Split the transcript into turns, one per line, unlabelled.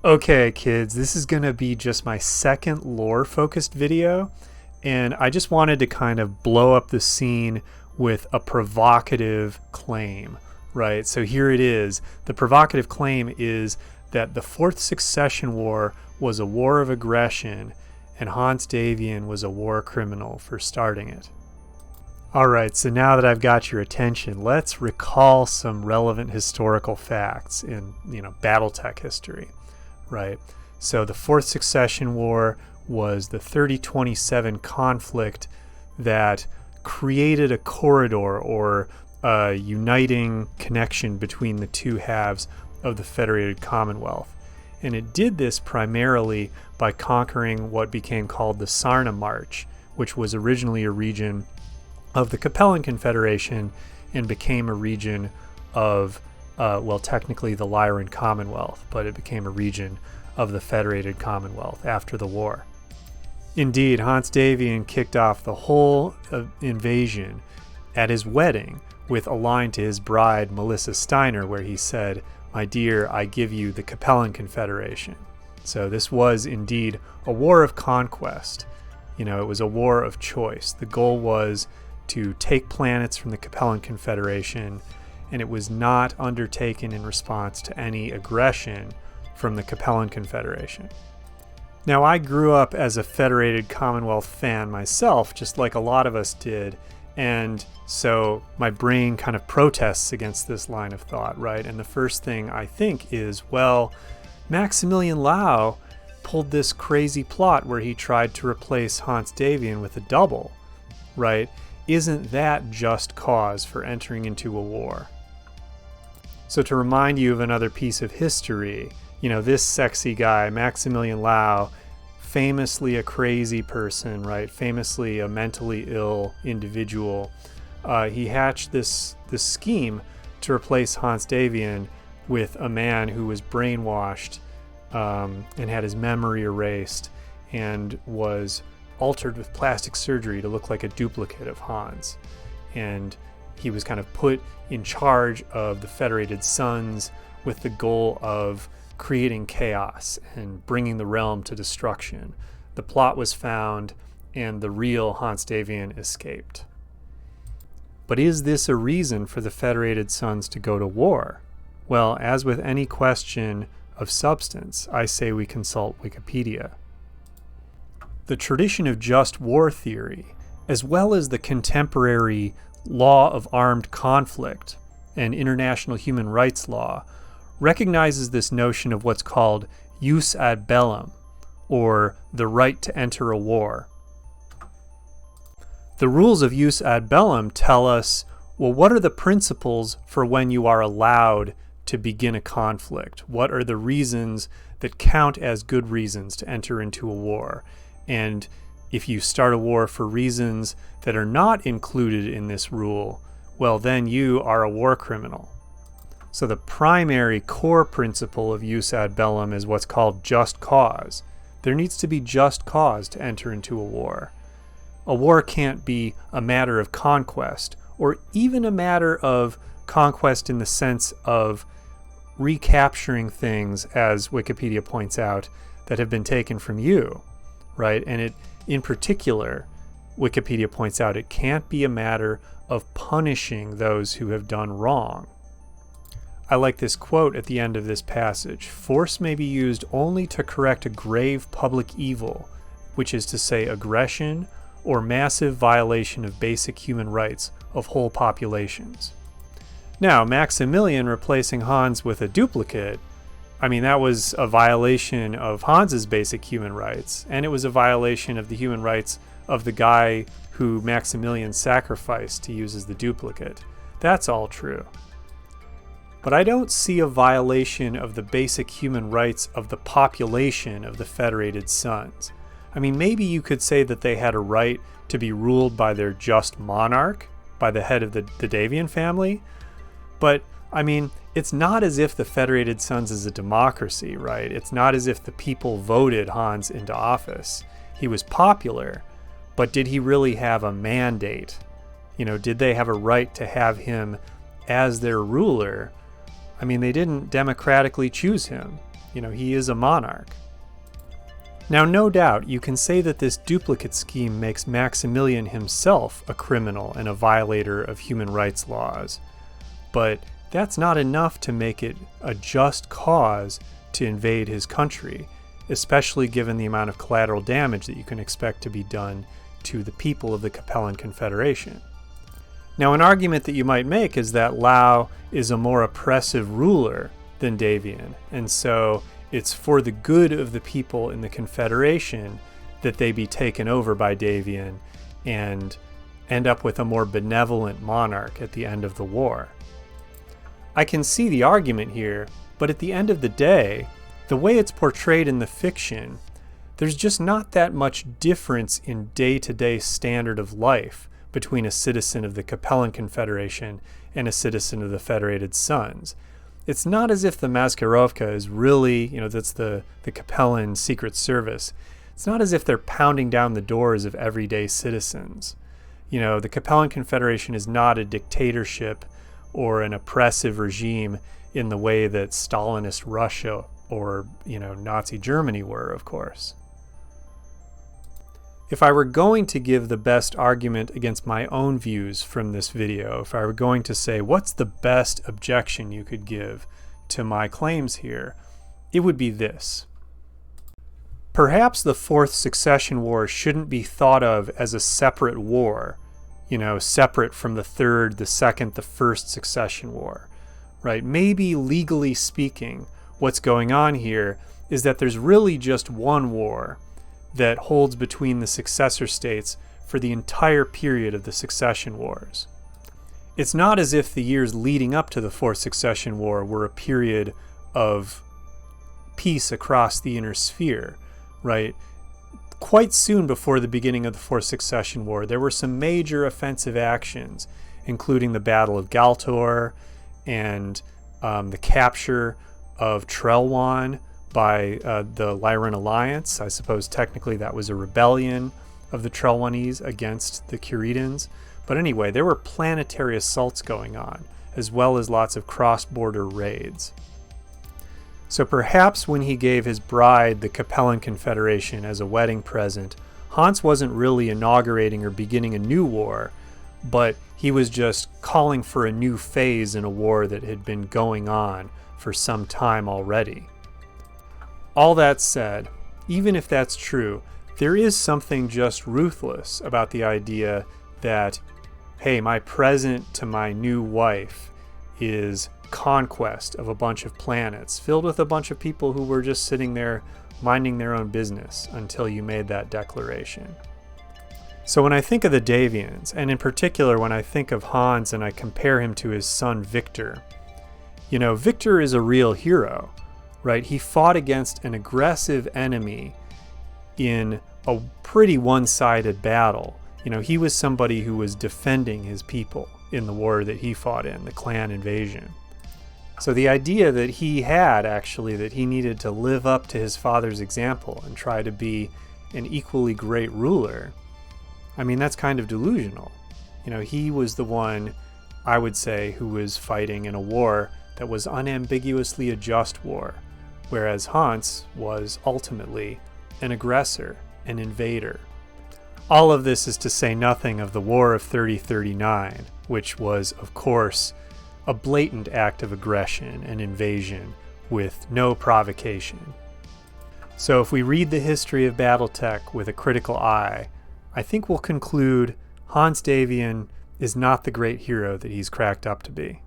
Okay, kids, this is going to be just my second lore-focused video, and I just wanted to kind of blow up the scene with a provocative claim, right? So here it is. The provocative claim is that the Fourth Succession War was a war of aggression, and Hanse Davion was a war criminal for starting it. Alright, so now that I've got your attention, let's recall some relevant historical facts in, BattleTech history. Right. So the Fourth Succession War was the 3027 conflict that created a corridor or a uniting connection between the two halves of the Federated Commonwealth. And it did this primarily by conquering what became called the Sarna March, which was originally a region of the Capellan Confederation and became a region of technically the Lyran Commonwealth, but it became a region of the Federated Commonwealth after the war. Indeed, Hanse Davion kicked off the whole invasion at his wedding with a line to his bride, Melissa Steiner, where he said, "My dear, I give you the Capellan Confederation." So this was indeed a war of conquest. It was a war of choice. The goal was to take planets from the Capellan Confederation, and it was not undertaken in response to any aggression from the Capellan Confederation. Now, I grew up as a Federated Commonwealth fan myself, just like a lot of us did, and so my brain kind of protests against this line of thought, right? And the first thing I think is, well, Maximilian Lau pulled this crazy plot where he tried to replace Hanse Davion with a double, right? Isn't that just cause for entering into a war? So to remind you of another piece of history, this sexy guy, Maximilian Lau, famously a crazy person, right? Famously a mentally ill individual. He hatched this scheme to replace Hanse Davion with a man who was brainwashed and had his memory erased and was altered with plastic surgery to look like a duplicate of Hans. And he was kind of put in charge of the Federated Sons with the goal of creating chaos and bringing the realm to destruction. The plot was found, and the real Hanse Davion escaped. But is this a reason for the Federated Sons to go to war? Well, as with any question of substance, I say we consult Wikipedia. The tradition of just war theory, as well as the contemporary law of armed conflict and international human rights law, recognizes this notion of what's called jus ad bellum, or the right to enter a war. The rules of jus ad bellum tell us, well, what are the principles for when you are allowed to begin a conflict? What are the reasons that count as good reasons to enter into a war? And if you start a war for reasons that are not included in this rule, well, then you are a war criminal. So the primary core principle of jus ad bellum is what's called just cause. There needs to be just cause to enter into a war. A war can't be a matter of conquest, or even a matter of conquest in the sense of recapturing things, as Wikipedia points out, that have been taken from you, right? And it, in particular, Wikipedia points out, it can't be a matter of punishing those who have done wrong. I like this quote at the end of this passage. Force may be used only to correct a grave public evil, which is to say aggression or massive violation of basic human rights of whole populations. Now, Maximilian replacing Hans with a duplicate, that was a violation of Hans's basic human rights, and it was a violation of the human rights of the guy who Maximilian sacrificed to use as the duplicate. That's all true. But I don't see a violation of the basic human rights of the population of the Federated Sons. Maybe you could say that they had a right to be ruled by their just monarch, by the head of the Davion family, but it's not as if the Federated Sons is a democracy, right? It's not as if the people voted Hans into office. He was popular, but did he really have a mandate? Did they have a right to have him as their ruler? They didn't democratically choose him. He is a monarch. Now, no doubt, you can say that this duplicate scheme makes Maximilian himself a criminal and a violator of human rights laws, but that's not enough to make it a just cause to invade his country, especially given the amount of collateral damage that you can expect to be done to the people of the Capellan Confederation. Now, an argument that you might make is that Lau is a more oppressive ruler than Davion, and so it's for the good of the people in the Confederation that they be taken over by Davion and end up with a more benevolent monarch at the end of the war. I can see the argument here, but at the end of the day, the way it's portrayed in the fiction, there's just not that much difference in day-to-day standard of life between a citizen of the Capellan Confederation and a citizen of the Federated Sons. It's not as if the Maskirovka is really, that's the Capellan Secret Service. It's not as if they're pounding down the doors of everyday citizens. The Capellan Confederation is not a dictatorship or an oppressive regime in the way that Stalinist Russia or, Nazi Germany were, of course. If I were going to give the best argument against my own views from this video, if I were going to say what's the best objection you could give to my claims here, it would be this. Perhaps the Fourth Succession War shouldn't be thought of as a separate war, separate from the Third, the Second, the First Succession War, right? Maybe legally speaking, what's going on here is that there's really just one war that holds between the successor states for the entire period of the succession wars. It's not as if the years leading up to the Fourth Succession War were a period of peace across the inner sphere, right? Quite soon before the beginning of the Fourth Succession War, there were some major offensive actions, including the Battle of Galtor and the capture of Trelwan by the Lyran Alliance. I suppose technically that was a rebellion of the Trelwanese against the Curidans. But anyway, there were planetary assaults going on, as well as lots of cross-border raids. So perhaps when he gave his bride the Capellan Confederation as a wedding present, Hanse wasn't really inaugurating or beginning a new war, but he was just calling for a new phase in a war that had been going on for some time already. All that said, even if that's true, there is something just ruthless about the idea that, hey, my present to my new wife is conquest of a bunch of planets filled with a bunch of people who were just sitting there minding their own business until you made that declaration. So when I think of the Davions, and in particular when I think of Hanse and I compare him to his son Victor, Victor is a real hero. Right, he fought against an aggressive enemy in a pretty one-sided battle. He was somebody who was defending his people in the war that he fought in, the clan invasion. So the idea that he had, actually, that he needed to live up to his father's example and try to be an equally great ruler, that's kind of delusional. He was the one, I would say, who was fighting in a war that was unambiguously a just war, whereas Hanse was ultimately an aggressor, an invader. All of this is to say nothing of the War of 3039, which was, of course, a blatant act of aggression and invasion with no provocation. So if we read the history of BattleTech with a critical eye, I think we'll conclude Hanse Davion is not the great hero that he's cracked up to be.